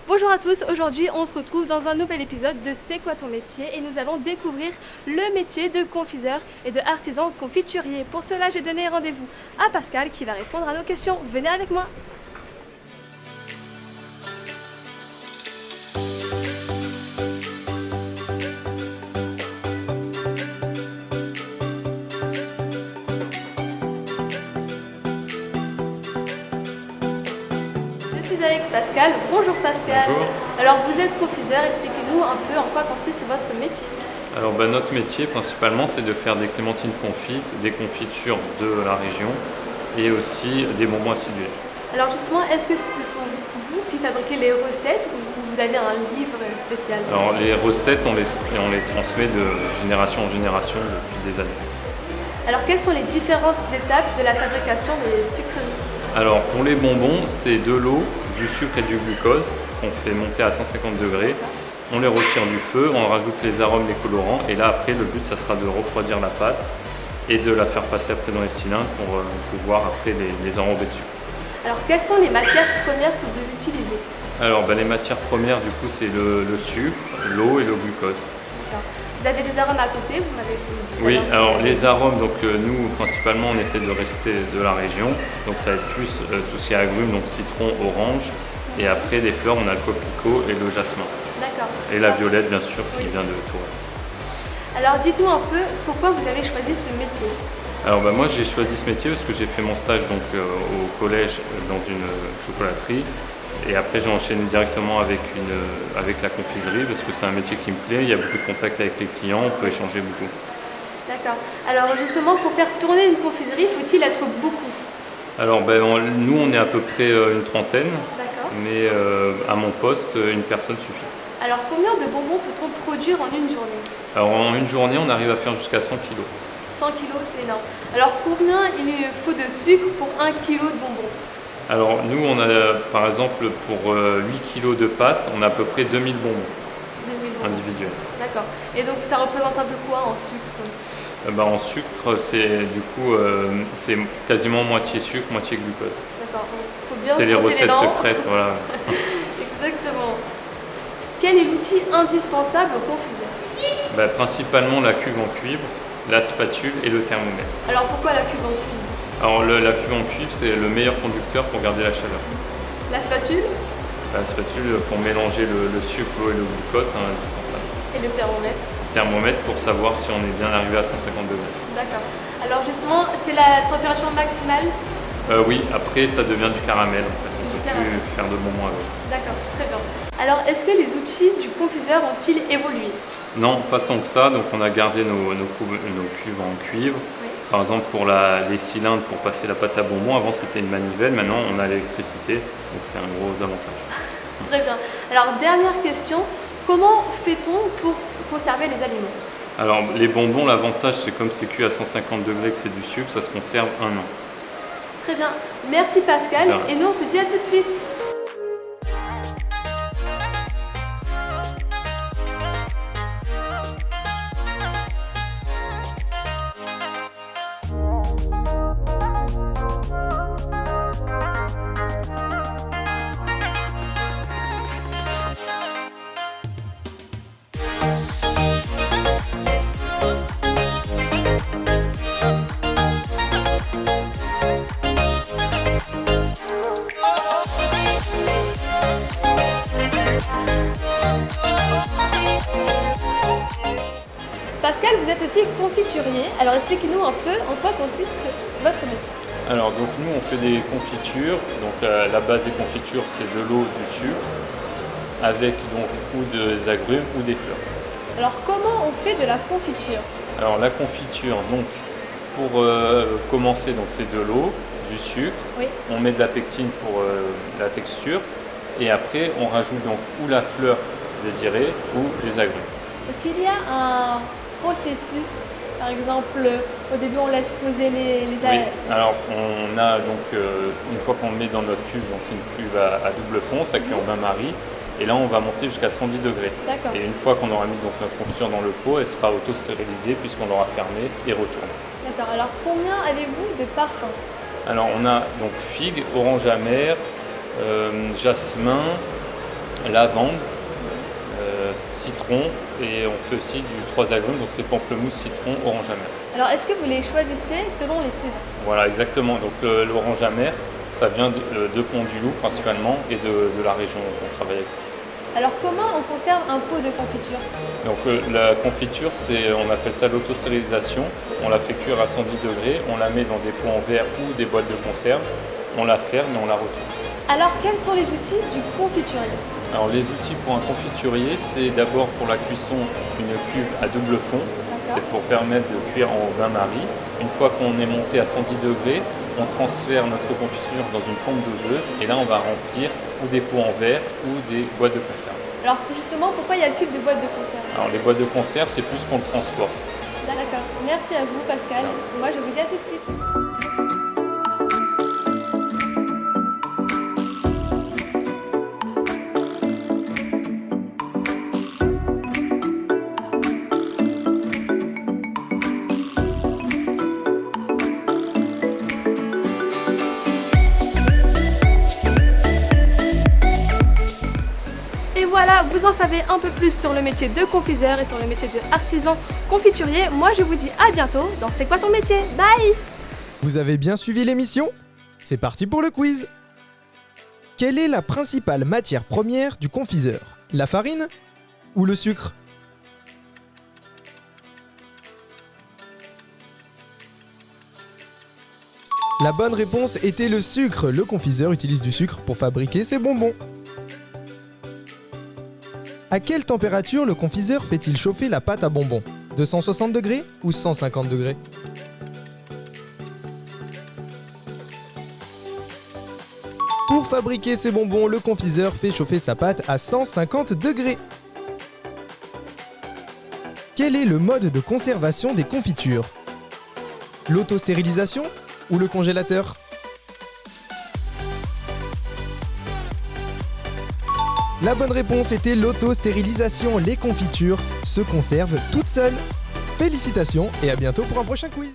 Bonjour à tous, aujourd'hui on se retrouve dans un nouvel épisode de C'est quoi ton métier et nous allons découvrir le métier de confiseur et de artisan confiturier. Pour cela j'ai donné rendez-vous à Pascal qui va répondre à nos questions. Venez avec moi. Je suis avec Pascal. Bonjour Pascal. Bonjour. Alors vous êtes confiseur, expliquez-nous un peu en quoi consiste votre métier. Alors notre métier principalement c'est de faire des clémentines confites, des confitures de la région et aussi des bonbons acidulés. Alors justement, est-ce que ce sont vous qui fabriquez les recettes ou vous avez un livre spécial? Alors les recettes on les transmet de génération en génération depuis des années. Alors quelles sont les différentes étapes de la fabrication des sucreries? Alors pour les bonbons c'est de l'eau, du sucre et du glucose qu'on fait monter à 150 degrés. On les retire du feu, on rajoute les arômes, les colorants et là après le but ça sera de refroidir la pâte et de la faire passer après dans les cylindres pour pouvoir après les enrober dessus. Alors quelles sont les matières premières que vous utilisez? Alors les matières premières du coup c'est le sucre, l'eau et le glucose. Vous avez des arômes à côté, vous m'avez dit. Oui, alors les arômes, donc nous principalement on essaie de rester de la région, donc ça va être plus tout ce qui est agrumes, donc citron, orange, et après des fleurs on a le coquelicot et le jasmin. D'accord. Et la violette bien sûr qui vient de Touraine. Alors dites-nous un peu pourquoi vous avez choisi ce métier. Alors moi j'ai choisi ce métier parce que j'ai fait mon stage donc, au collège dans une chocolaterie. Et après j'ai enchaîné directement avec la confiserie parce que c'est un métier qui me plaît, il y a beaucoup de contacts avec les clients, on peut échanger beaucoup. D'accord. Alors justement pour faire tourner une confiserie, faut-il être beaucoup? Alors nous on est à peu près une trentaine, D'accord. mais à mon poste une personne suffit. Alors combien de bonbons peut-on produire en une journée? Alors en une journée on arrive à faire jusqu'à 100 kg. 100 kilos, c'est énorme. Alors combien il faut de sucre pour 1 kg de bonbons? Alors nous on a par exemple pour 8 kg de pâte, on a à peu près 2000 bonbons 2000 bonbons. individuels. D'accord. Et donc ça représente un peu quoi en sucre? En sucre c'est du coup c'est quasiment moitié sucre, moitié glucose. D'accord. Donc faut bien C'est les brosser recettes dents. secrètes, voilà. Exactement. Quel est l'outil indispensable au confiseur? Principalement la cuve en cuivre, la spatule et le thermomètre. Alors pourquoi la cuve en cuivre? Alors la cuve en cuivre c'est le meilleur conducteur pour garder la chaleur. La spatule? La spatule pour mélanger le sucre, l'eau et le glucose c'est indispensable. Et le thermomètre? Thermomètre pour savoir si on est bien arrivé à 150 degrés. D'accord. Alors justement, c'est la température maximale? Oui, après ça devient du caramel en fait. On ne peut plus faire de bonbons avec. D'accord, très bien. Alors est-ce que les outils du confiseur ont-ils évolué? Non, pas tant que ça. Donc on a gardé nos cuves en cuivre. Oui. Par exemple pour les cylindres pour passer la pâte à bonbons, avant c'était une manivelle, maintenant on a l'électricité, donc c'est un gros avantage. Très bien. Alors dernière question, comment fait-on pour conserver les aliments? Alors les bonbons, l'avantage c'est comme c'est cuit à 150 degrés que c'est du sucre, ça se conserve 1 an. Très bien. Merci Pascal. Bien. Et nous on se dit à tout de suite. Pascal, vous êtes aussi confiturier. Alors expliquez-nous un peu en quoi consiste votre métier. Alors donc nous on fait des confitures, donc la base des confitures c'est de l'eau, du sucre, avec donc ou des agrumes ou des fleurs. Alors comment on fait de la confiture? Alors la confiture, donc pour commencer, donc c'est de l'eau, du sucre, Oui. on met de la pectine pour la texture, et après on rajoute donc ou la fleur désirée ou les agrumes. Est-ce qu'il y a un processus, par exemple, au début on laisse poser les Oui. Alors on a donc une fois qu'on le met dans notre cuve, donc c'est une cuve à double fond, ça cuit en bain-marie, Et là, on va monter jusqu'à 110 degrés. D'accord. Et une fois qu'on aura mis donc notre confiture dans le pot, elle sera auto-stérilisée puisqu'on l'aura fermée et retourne. D'accord. Alors, combien avez-vous de parfums? Alors, on a donc figue, orange amer, jasmin, lavande, citron, et on fait aussi du 3 agrumes, donc c'est pamplemousse, citron, orange amer. Alors, est-ce que vous les choisissez selon les saisons? Voilà, exactement. Donc l'orange amer, ça vient de Pont-du-Loup principalement et de la région où on travaille avec ça. Alors, comment on conserve un pot de confiture? Donc la confiture, on appelle ça l'autostérilisation. On la fait cuire à 110 degrés, on la met dans des pots en verre ou des boîtes de conserve, on la ferme et on la retourne. Alors, quels sont les outils du confiturier? Alors les outils pour un confiturier, c'est d'abord pour la cuisson une cuve à double fond. C'est pour permettre de cuire en bain-marie. Une fois qu'on est monté à 110 degrés, on transfère notre confiture dans une pompe doseuse et là on va remplir ou des pots en verre ou des boîtes de conserve. Alors justement, pourquoi y a-t-il des boîtes de conserve? Alors les boîtes de conserve, c'est plus qu'on le transporte. D'accord. Merci à vous, Pascal. Moi, je vous dis à tout de suite. Voilà, vous en savez un peu plus sur le métier de confiseur et sur le métier de artisan confiturier. Moi, je vous dis à bientôt dans C'est quoi ton métier? Bye! Vous avez bien suivi l'émission? C'est parti pour le quiz! Quelle est la principale matière première du confiseur? La farine ou le sucre? La bonne réponse était le sucre. Le confiseur utilise du sucre pour fabriquer ses bonbons. À quelle température le confiseur fait-il chauffer la pâte à bonbons? 260 degrés ou 150 degrés? Pour fabriquer ses bonbons, le confiseur fait chauffer sa pâte à 150 degrés. Quel est le mode de conservation des confitures? L'autostérilisation ou le congélateur? La bonne réponse était l'autostérilisation. Les confitures se conservent toutes seules. Félicitations et à bientôt pour un prochain quiz.